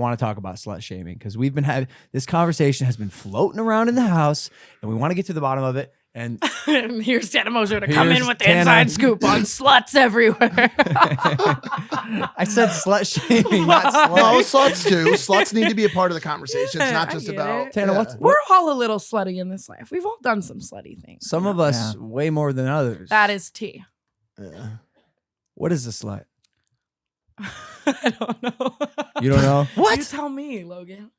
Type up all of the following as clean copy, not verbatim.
want to talk about slut shaming because we've been having this conversation has been floating around in the house, and we want to get to the bottom of it. And here's Tana Mongeau to come in with the Tana. inside scoop on sluts everywhere. I said slut shaming, not slut. No, sluts do. Sluts need to be a part of the conversation. It's not I just get about it. Tana, what's We're all a little slutty in this life. We've all done some slutty things. some of us way more than others. That is tea. Yeah. What is a slut? I don't know. You don't know? You tell me, Logan.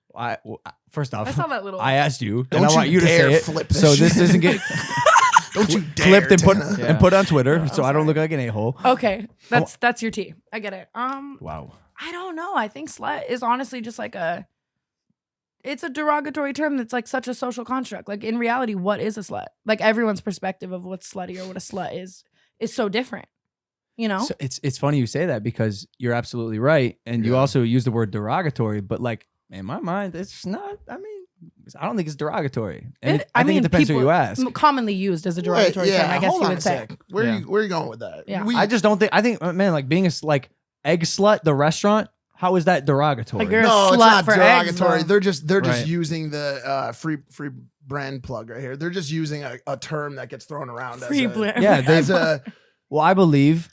First off, I saw that little. I asked you, Don't and I you want you to dare say it, flip this so this shit. doesn't get Don't you dare, clipped and put Tana. and put on Twitter, I'm so I don't sorry. look like an a-hole. Okay, that's your tea. I get it. Wow. I don't know. I think slut is honestly just like it's a derogatory term that's like such a social construct. Like in reality, what is a slut? Like everyone's perspective of what's slutty or what a slut is so different. You know? So it's funny you say that because you're absolutely right, and you also use the word derogatory, but like in my mind, it's not. I mean, I don't think it's derogatory. And I think it depends who you ask. Commonly used as a derogatory term, I guess hold you on would a say. sec. Where are you going with that? Yeah. I just don't think. I think, man, like being like egg slut, the restaurant. How is that derogatory? Like you're a No, it's slut not for derogatory. eggs, They're just Right. using the free brand plug right here. They're just using a term that gets thrown around Free as a, blend. Yeah, as a Well, I believe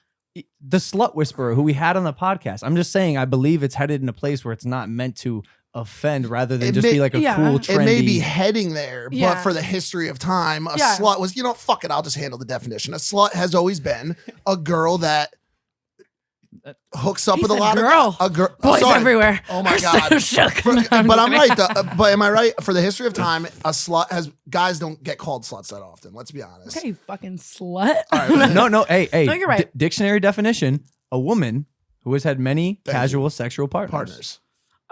the slut whisperer who we had on the podcast. I'm just saying, I believe it's headed in a place where it's not meant to offend, rather than It just may- be like a Yeah. cool, it trendy. may be heading there, Yeah. but for the history of time, a Yeah. slut was, fuck it, I'll just handle the definition. A slut has always been a girl that hooks up He with a said lot girl. of a girl. Boys sorry. everywhere. Oh my Are so God. shook. But No, I'm kidding. right. But am I right? For the history of time, a slut has guys don't get called sluts that often. Let's be honest. Okay, you fucking slut. All right. No, hey. No, you're right. Dictionary definition: a woman who has had many Thank casual sexual partners.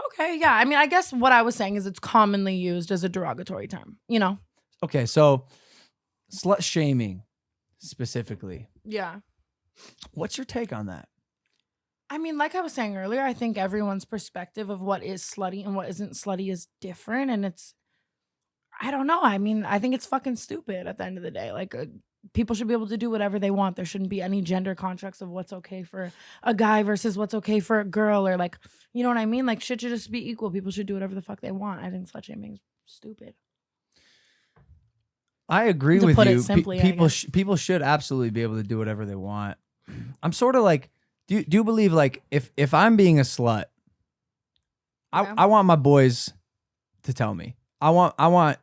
Okay, yeah. I mean, I guess what I was saying is it's commonly used as a derogatory term. You know? Okay, so slut shaming specifically. Yeah. What's your take on that? I mean, like I was saying earlier, I think everyone's perspective of what is slutty and what isn't slutty is different. And I don't know. I mean, I think it's fucking stupid at the end of the day. Like, people should be able to do whatever they want. There shouldn't be any gender constructs of what's okay for a guy versus what's okay for a girl, or like, you know what I mean? Like, shit should just be equal. People should do whatever the fuck they want. I think slut shaming is stupid. I agree To with put it you. simply, I People guess. people should absolutely be able to do whatever they want. I'm sort of like, do you believe like if I'm being a slut, Yeah. I want my boys to tell me. I want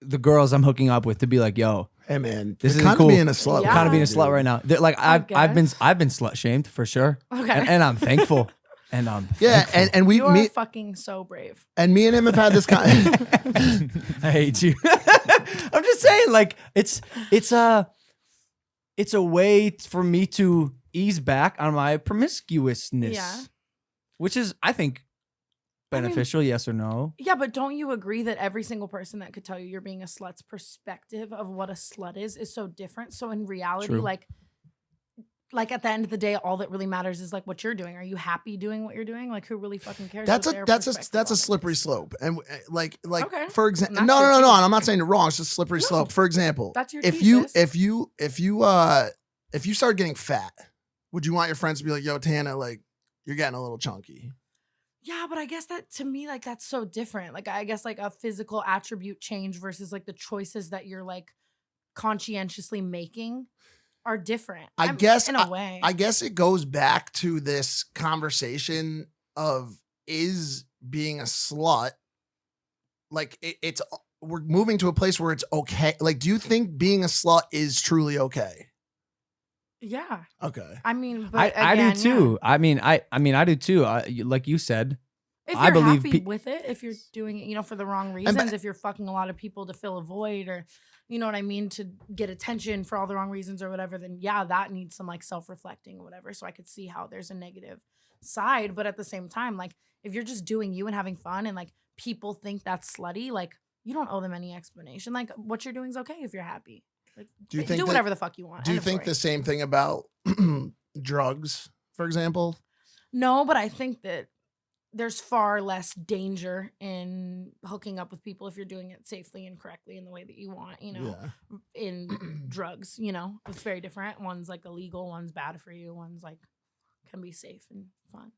the girls I'm hooking up with to be like, yo, Hey man, This you're is kind cool. of being a slut. Yeah. I'm kind of being a slut right now. Like I I've been slut shamed for sure, Okay. and I'm thankful. And I'm Yeah, thankful. and we You're me fucking so brave. and me and him have had this kind. I hate you. I'm just saying, like it's a way for me to ease back on my promiscuousness, Yeah. which is, I think, beneficial. Yes or no? Yeah, but don't you agree that every single person that could tell you you're being a slut's perspective of what a slut is so different? So in reality, True. like at the end of the day, all that really matters is like what you're doing. Are you happy doing what you're doing? Like, who really fucking cares? That's what a their that's perspective a on it slippery is? slope, and like Okay. for example, And no, that's no, your no, no. tea. I'm not saying you're wrong. It's just a slippery No. slope. For example, That's your if tea, you sis. if you start getting fat, would you want your friends to be like, "Yo, Tana, like you're getting a little chunky"? Yeah, but I guess that to me, like that's so different. Like I guess like a physical attribute change versus like the choices that you're like conscientiously making are different. I mean, guess in a way. I guess it goes back to this conversation of is being a slut like it's we're moving to a place where it's okay. Like, do you think being a slut is truly okay? Yeah. Okay. I mean, but I again, do too. yeah. I mean, I do too. Like you said, If I you're believe happy with it, if you're doing it, for the wrong reasons, if you're fucking a lot of people to fill a void or, you know what I mean, to get attention for all the wrong reasons or whatever, then yeah, that needs some like self-reflecting or whatever. So I could see how there's a negative side. But at the same time, like if you're just doing you and having fun and like people think that's slutty, like you don't owe them any explanation. Like what you're doing is okay if you're happy. Like Do you think do that- whatever the fuck you want. Do you End of think story. the same thing about drugs, for example? No, but I think that there's far less danger in hooking up with people if you're doing it safely and correctly in the way that you want, Yeah. in drugs, it's very different. One's like illegal, one's bad for you, one's like can be safe and fun.